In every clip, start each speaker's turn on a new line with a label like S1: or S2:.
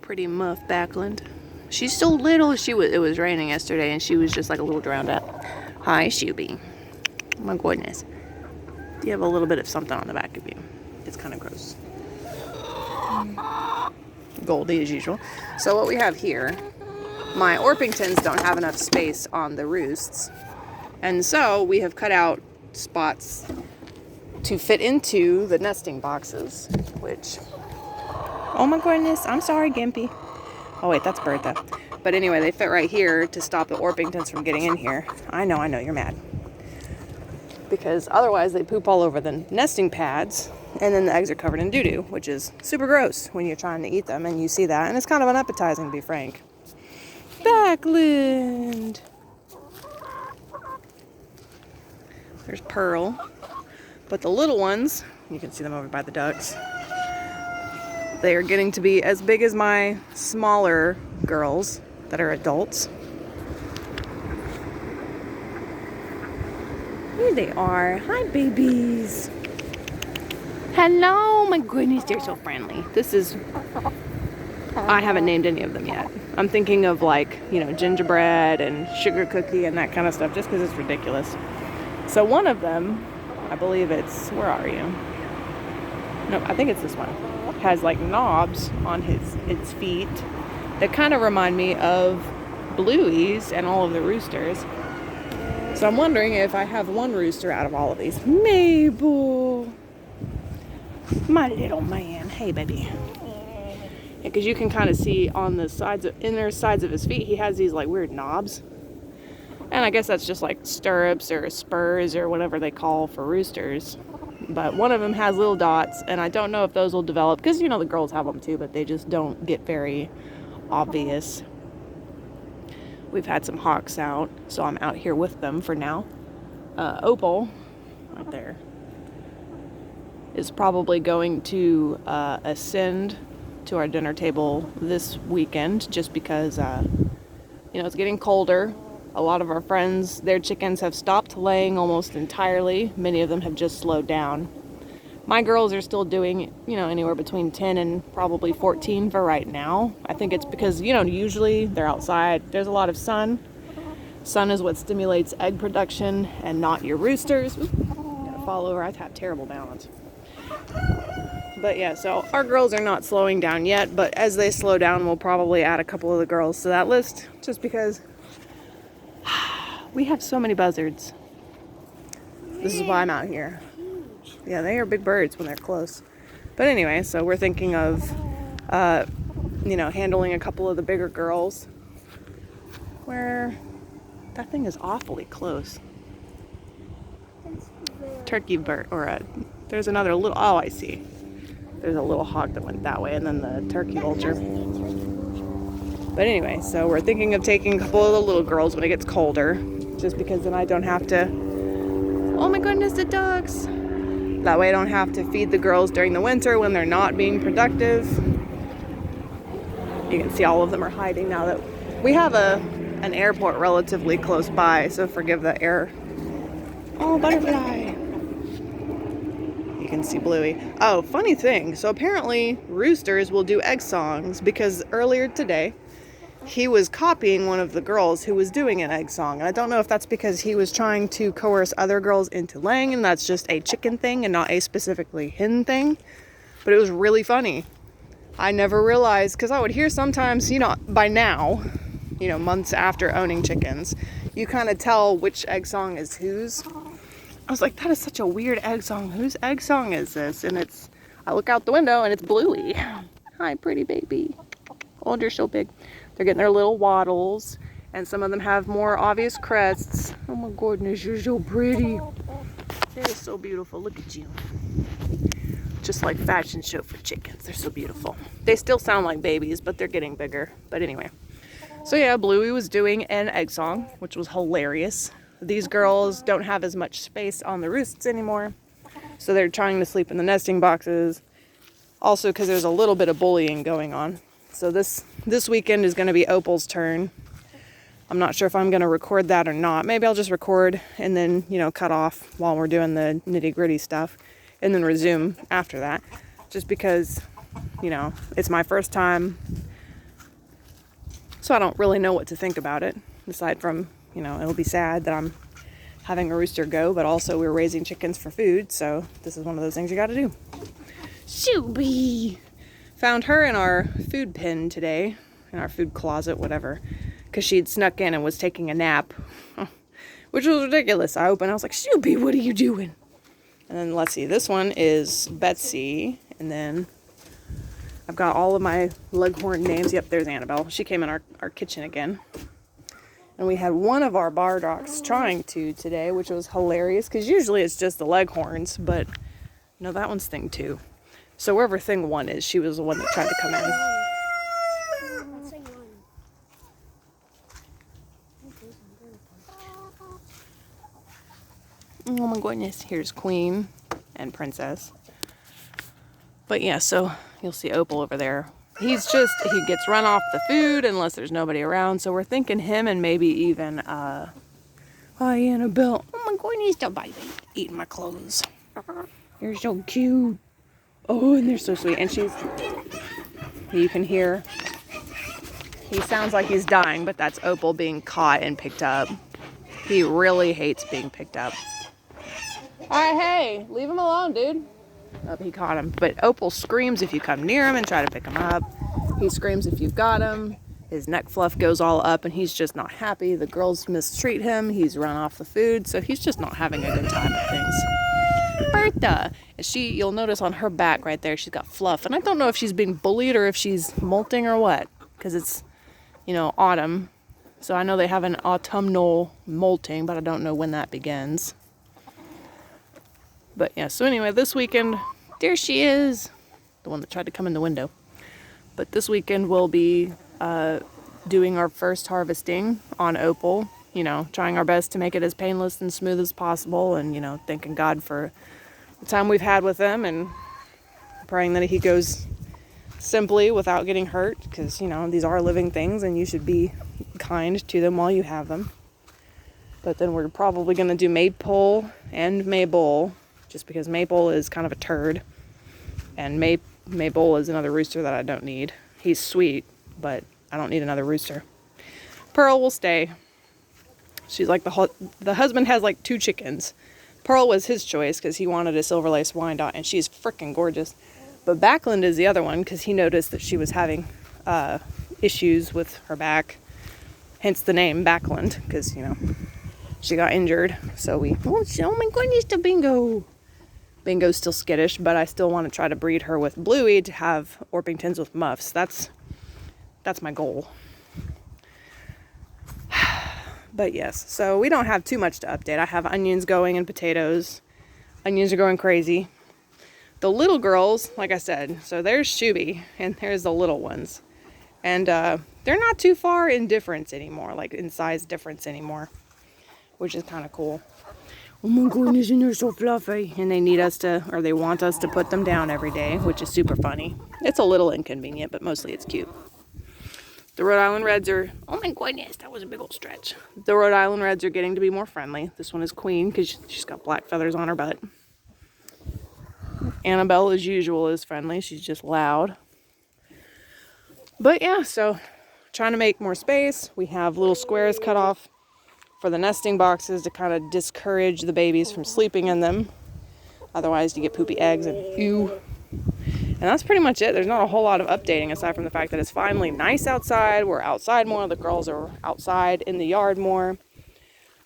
S1: Pretty muff Backland. She's so little. It was raining yesterday and she was just like a little drowned out. Hi, Shuby. Oh my goodness. You have a little bit of something on the back of you. It's kind of gross. Goldie as usual. So what we have here, my Orpingtons don't have enough space on the roosts. And so we have cut out spots to fit into the nesting boxes, which, oh my goodness, I'm sorry, Gimpy. Oh wait, that's Bertha. But anyway, they fit right here to stop the Orpingtons from getting in here. I know, you're mad. Because otherwise they poop all over the nesting pads, and then the eggs are covered in doo-doo, which is super gross when you're trying to eat them, and you see that, and it's kind of unappetizing, to be frank. Backland! There's Pearl. But the little ones, you can see them over by the ducks, they are getting to be as big as my smaller girls that are adults. Here they are. Hi, babies. Hello. My goodness, they're so friendly. I haven't named any of them yet. I'm thinking of like, gingerbread and sugar cookie and that kind of stuff just because it's ridiculous. So one of them, I believe where are you? No, I think it's this one. Has like knobs on its feet that kind of remind me of Bluey's and all of the roosters. So I'm wondering if I have one rooster out of all of these. Mabel! My little man. Hey, baby. Because you can kind of see on the inner sides of his feet, he has these like weird knobs. And I guess that's just like stirrups or spurs or whatever they call for roosters. But one of them has little dots, and I don't know if those will develop, because the girls have them too, but they just don't get very obvious. We've had some hawks out, so I'm out here with them for now. Opal, right there, is probably going to ascend to our dinner table this weekend, just because, it's getting colder. A lot of our friends, their chickens have stopped laying almost entirely. Many of them have just slowed down. My girls are still doing, anywhere between 10 and probably 14 for right now. I think it's because, usually they're outside. There's a lot of sun. Sun is what stimulates egg production and not your roosters. Oop, gotta fall over. I have terrible balance. But yeah, so our girls are not slowing down yet, but as they slow down, we'll probably add a couple of the girls to that list, just because we have so many buzzards. This is why I'm out here. Yeah, they are big birds when they're close. But anyway, so we're thinking of, handling a couple of the bigger girls. Where that thing is awfully close. Turkey bird, there's another little, oh, I see. There's a little hawk that went that way, and then the turkey vulture. But anyway, so we're thinking of taking a couple of the little girls when it gets colder, just because then I don't have to, oh my goodness, the ducks. That way I don't have to feed the girls during the winter when they're not being productive. You can see all of them are hiding now that we have an airport relatively close by, so forgive the air. Oh, butterfly. You can see Bluey. Oh, funny thing. So apparently roosters will do egg songs, because earlier today he was copying one of the girls who was doing an egg song. And I don't know if that's because he was trying to coerce other girls into laying, and that's just a chicken thing and not a specifically hen thing. But it was really funny. I never realized, because I would hear sometimes, by now, months after owning chickens, you kind of tell which egg song is whose. I was like, that is such a weird egg song. Whose egg song is this? And I look out the window and it's Bluey. Hi, pretty baby. Oh, you're so big. They're getting their little waddles, and some of them have more obvious crests. Oh my goodness, you're so pretty. They're so beautiful. Look at you. Just like fashion show for chickens. They're so beautiful. They still sound like babies, but they're getting bigger. But anyway. So yeah, Bluey was doing an egg song, which was hilarious. These girls don't have as much space on the roosts anymore, so they're trying to sleep in the nesting boxes. Also because there's a little bit of bullying going on. So this weekend is going to be Opal's turn. I'm not sure if I'm going to record that or not. Maybe I'll just record and then, cut off while we're doing the nitty-gritty stuff and then resume after that. Just because, it's my first time So I don't really know what to think about it, aside from, you know, it'll be sad that I'm having a rooster go, but also we're raising chickens for food, so this is one of those things you gotta do. Shooby! Found her in our food bin today, in our food closet, whatever, because she'd snuck in and was taking a nap, which was ridiculous. I opened, I was like, Shooby, what are you doing? And then let's see, this one is Betsy, and then I've got all of my leghorn names. Yep, there's Annabelle. She came in our kitchen again. And we had one of our bar dogs trying to today, which was hilarious, because usually it's just the leghorns, but no, that one's thing 2. So wherever thing 1 is, she was the one that tried to come in. Oh my goodness, here's Queen and Princess. But yeah, so you'll see Opal over there. He gets run off the food unless there's nobody around. So we're thinking him and maybe even, hi Annabelle. Oh my goodness, still eating my clothes. You're so cute. Oh, and they're so sweet. And you can hear, he sounds like he's dying, but that's Opal being caught and picked up. He really hates being picked up. All right, hey, leave him alone, dude. Oh, he caught him. But Opal screams if you come near him and try to pick him up. He screams if you've got him. His neck fluff goes all up and he's just not happy. The girls mistreat him. He's run off the food. So he's just not having a good time at things. Bertha. You'll notice on her back right there, she's got fluff. And I don't know if she's being bullied or if she's molting or what. Because it's, you know, autumn. So I know they have an autumnal molting, but I don't know when that begins. But yeah, so anyway, this weekend, there she is. The one that tried to come in the window. But this weekend we'll be doing our first harvesting on Opal. You know, trying our best to make it as painless and smooth as possible. And, you know, thanking God for the time we've had with him. And praying that he goes simply without getting hurt. Because, you know, these are living things and you should be kind to them while you have them. But then we're probably going to do Maple and Mabel. Just because Maple is kind of a turd. And Mabel is another rooster that I don't need. He's sweet, but I don't need another rooster. Pearl will stay. She's like the husband has like 2 chickens. Pearl was his choice because he wanted a silver lace Wyandotte, and she's freaking gorgeous. But Backlund is the other one because he noticed that she was having issues with her back. Hence the name Backlund, because, you know, she got injured. So oh my goodness, the Bingo. Bingo's still skittish, but I still want to try to breed her with Bluey to have Orpingtons with muffs. That's my goal. But yes, so we don't have too much to update. I have onions going and potatoes. Onions are going crazy. The little girls, like I said, so there's Shooby and there's the little ones. And they're not too far in difference anymore, like in size difference anymore, which is kind of cool. Oh my goodness, and they're so fluffy. And they they want us to put them down every day, which is super funny. It's a little inconvenient, but mostly it's cute. The Rhode Island Reds are, oh my goodness, that was a big old stretch. The Rhode Island Reds are getting to be more friendly. This one is Queen because she's got black feathers on her butt. Annabelle, as usual, is friendly. She's just loud. But yeah, so trying to make more space. We have little squares cut off for the nesting boxes to kind of discourage the babies from sleeping in them. Otherwise, you get poopy eggs and ew. And that's pretty much it. There's not a whole lot of updating aside from the fact that it's finally nice outside. We're outside more. The girls are outside in the yard more.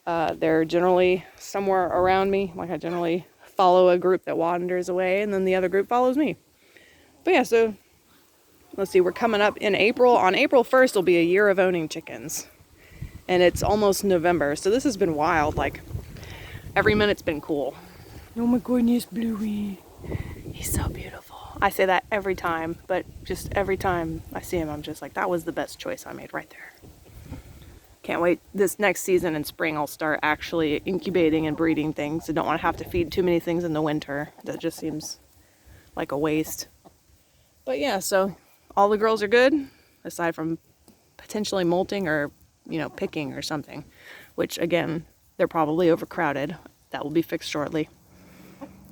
S1: They're generally somewhere around me. Like I generally follow a group that wanders away and then the other group follows me. But yeah, so let's see. We're coming up in April. On April 1st will be a year of owning chickens. And it's almost November, so this has been wild. Like, every minute's been cool. Oh my goodness, Bluey. He's so beautiful. I say that every time, but just every time I see him, I'm just like, that was the best choice I made right there. Can't wait. This next season in spring, I'll start actually incubating and breeding things. I don't want to have to feed too many things in the winter. That just seems like a waste. But yeah, so all the girls are good, aside from potentially molting or, you know, picking or something, which again, they're probably overcrowded. That will be fixed shortly.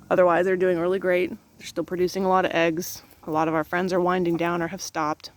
S1: Otherwise, they're doing really great. They're still producing a lot of eggs. A lot of our friends are winding down or have stopped.